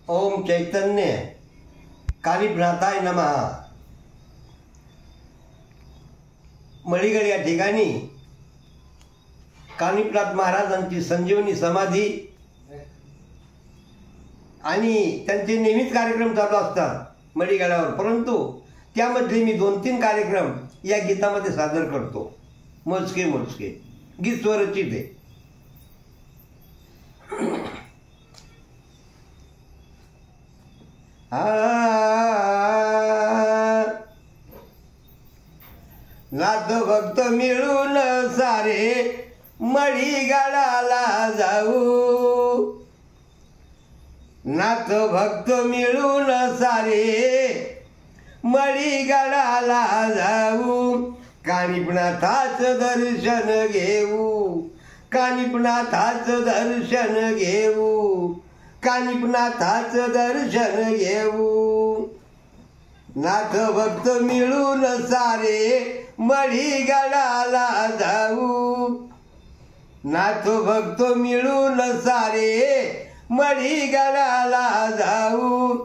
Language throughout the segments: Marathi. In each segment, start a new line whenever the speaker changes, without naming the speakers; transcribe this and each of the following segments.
ओम चैतन्य कानिपनाथाय नमः. मळीगड या ठिकाणी कानिपनाथ महाराजांची संजीवनी समाधी आणि त्यांचे नेहमीच कार्यक्रम चालू असतात मळीगडावर, परंतु त्यामध्ये मी 2-3 कार्यक्रम या गीतामध्ये सादर करतो. मोजके मोजके गीत स्वरचित आहे. नाथ भक्त मिळून सारे मळीगडाला जाऊ. नाथ भक्त मिळून सारे मळीगडाला जाऊ. कानिपनाथाचं दर्शन घेऊ. कानिपनाथाचं दर्शन घेऊ. कानिपनाथाचं दर्शन घेऊ. नाथ भक्त मिळून सारे मळीगडाला जाऊ. नाथ भक्त मिळून सारे मळीगडाला जाऊ.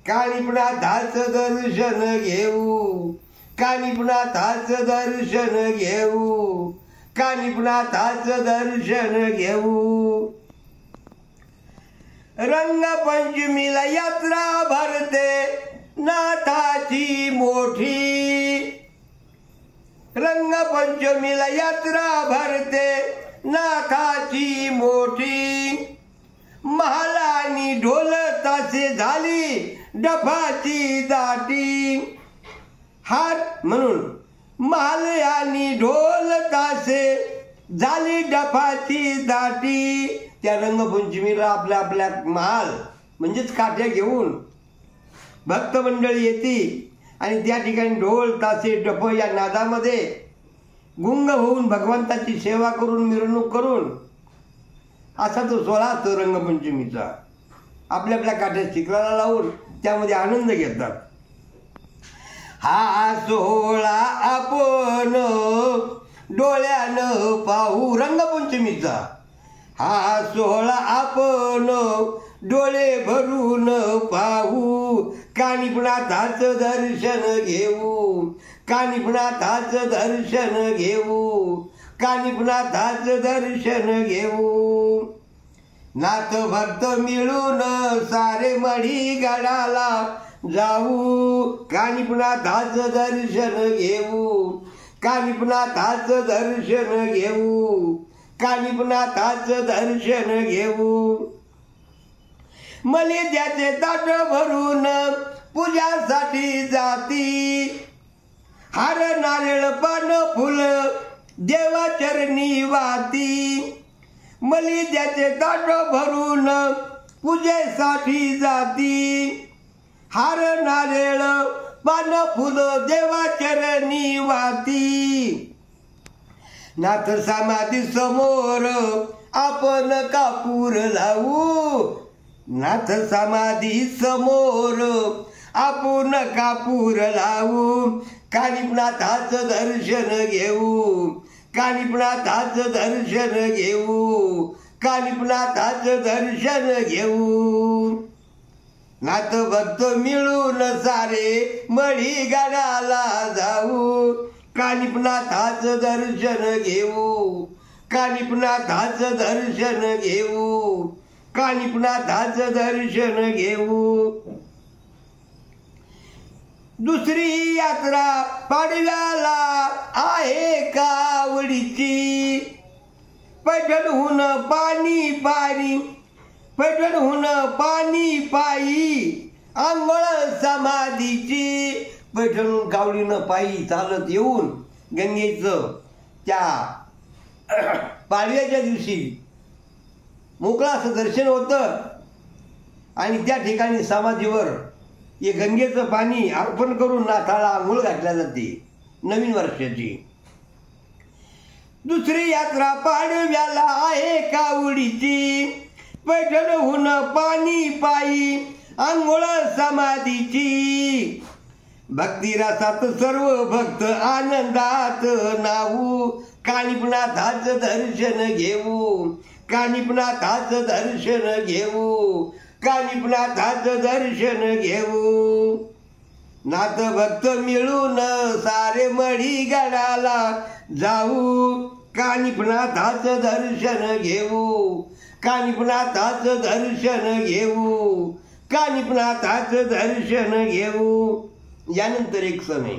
कानिपनाथाचं दर्शन घेऊ. कानिपनाथाचं दर्शन घेऊ. कानिपनाथाचं दर्शन घेऊ. रंगपंचमीला यात्रा भरते नाथाची मोठी. रंगपंचमीला यात्रा भरते नाथाची मोठी. महालानी ढोल तासे झाली डफाची दाटी. हात म्हणून महाल आणि ढोल तासे झाली डफाची दाटी. त्या रंगपंचमीला आपल्या आपल्या महाल म्हणजेच काठ्या घेऊन भक्त मंडळी येते आणि त्या ठिकाणी ढोल तासे डफ या नादामध्ये गुंग होऊन भगवंताची सेवा करून मिरवणूक करून असा तो सोहळा असतो रंगपंचमीचा. आपल्या आपल्या काठ्या चिखलाला लावून त्यामध्ये आनंद घेतात. हा सोहळा आपण डोळ्यानं पाहू. रंगपंचमीचा हा सोहळा आपण डोळे भरून पाहू. कानिपनाथाचं दर्शन घेऊ. कानिपनाथाचं दर्शन घेऊ. कानिपनाथाचं दर्शन घेऊ. नाथ भक्त मिळून सारे मळीगडाला जाऊ. कानिपनाथाचं दर्शन घेऊ. कानिपनाथाचं दर्शन घेऊ. कानिपनाथाचं दर्शन घेऊ. मलिद्याचे ताट भरून पूजासाठी जाती. हार नारळ पान फुल देवाचरणी वाती. मलिद्याचे ताट भरून पूजेसाठी जाती. हार नारळ पान फुल देवाचरणी वाती. नाथ समाधी समोर आपण कापूर लावू. नाथ समाधी समोर आपण कापूर लावू. कानिपनाथाचं दर्शन घेऊ. कानिपनाथाचं दर्शन घेऊ. कानिपनाथाचं दर्शन घेऊ. नाथ भक्त मिळून सारे मळीगडाला जाऊ. कानिपनाथाचं दर्शन घेऊ. कानिपनाथाचं दर्शन घेऊ. कानिपनाथाचं दर्शन घेऊ. दुसरी यात्रा पाडव्याला आहे कावडीची. पैठणहून पाणी पायी. पैठणहून पाणी पायी आंघोळ समाधीची. पैठणहून कावडीनं पायी चालत येऊन गंगेचं त्या पाडव्याच्या दिवशी मोकळं असं दर्शन होतं आणि त्या ठिकाणी समाधीवर हे गंगेचं पाणी अर्पण करून नाथाला आंघोळ घातल्या जाते नवीन वर्षाची. दुसरी यात्रा पाडव्याला आहे कावडीची. पैठणहून पाणी पायी आंघोळ समाधीची. भक्तिरसात सर्व भक्त आनंदात नाहू. कानिपनाथाचं दर्शन घेऊ. कानिपनाथाचं दर्शन घेऊ. कानिपनाथाचं दर्शन घेऊ. नाथ भक्त मिळून सारे मढी गडाला जाऊ. कानिपनाथाचं दर्शन घेऊ. कानिपनाथाचं दर्शन घेऊ. कानिपनाथाचं दर्शन घेऊ. यानंतर एक सण आहे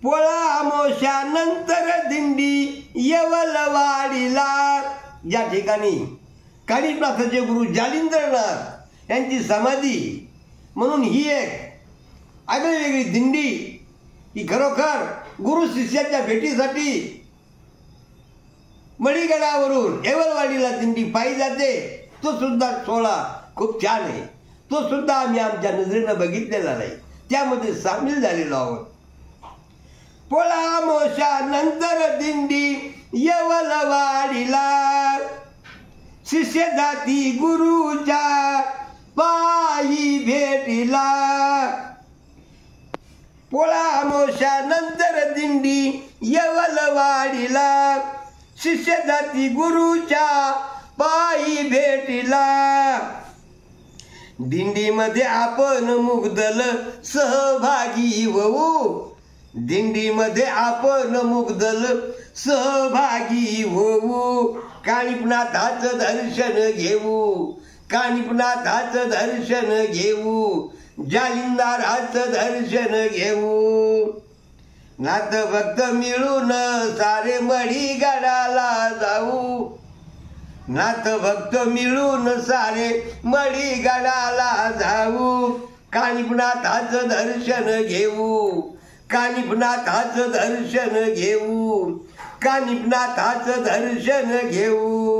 पोळा अमावस्यानंतर दिंडी येवलवाडीला. ज्या ठिकाणी कानिपनाथाचे गुरु जालिंद्रनाथ यांची समाधी म्हणून ही एक आगळीवेगळी दिंडी ही खरोखर गुरु शिष्याच्या भेटीसाठी मढीगडावरून येवलवाडीला दिंडी पायी जाते. तो सुद्धा सोहळा खूप छान आहे. तो सुद्धा आम्ही आमच्या नजरेनं बघितलेला नाही, त्यामध्ये सामील झालेलो आहोत. पोळा अमावस्यानंतर दिंडी येवलवाडीला. शिष्य जाती गुरुच्या पायी भेटीला. पोळा अमावस्यानंतर दिंडी येवलवाडीला. शिष्य जाती गुरुच्या पायी भेटीला. दिंडीमध्ये आपण मुग्धल सहभागी होऊ. दिंडीमध्ये आपण मुग्धल सहभागी होऊ. कानिपनाथाचं दर्शन घेऊ. कानिपनाथाचं दर्शन घेऊ. जालिंदराचं दर्शन घेऊ. नाथ भक्त मिळून सारे मढी गडाला जाऊ. नाथ भक्त मिळून सारे मढी गडाला जाऊ. कानिपनाथाचं दर्शन घेऊ. कानिपनाथाचं दर्शन घेऊ. कानिपनाथाचं दर्शन घेऊ.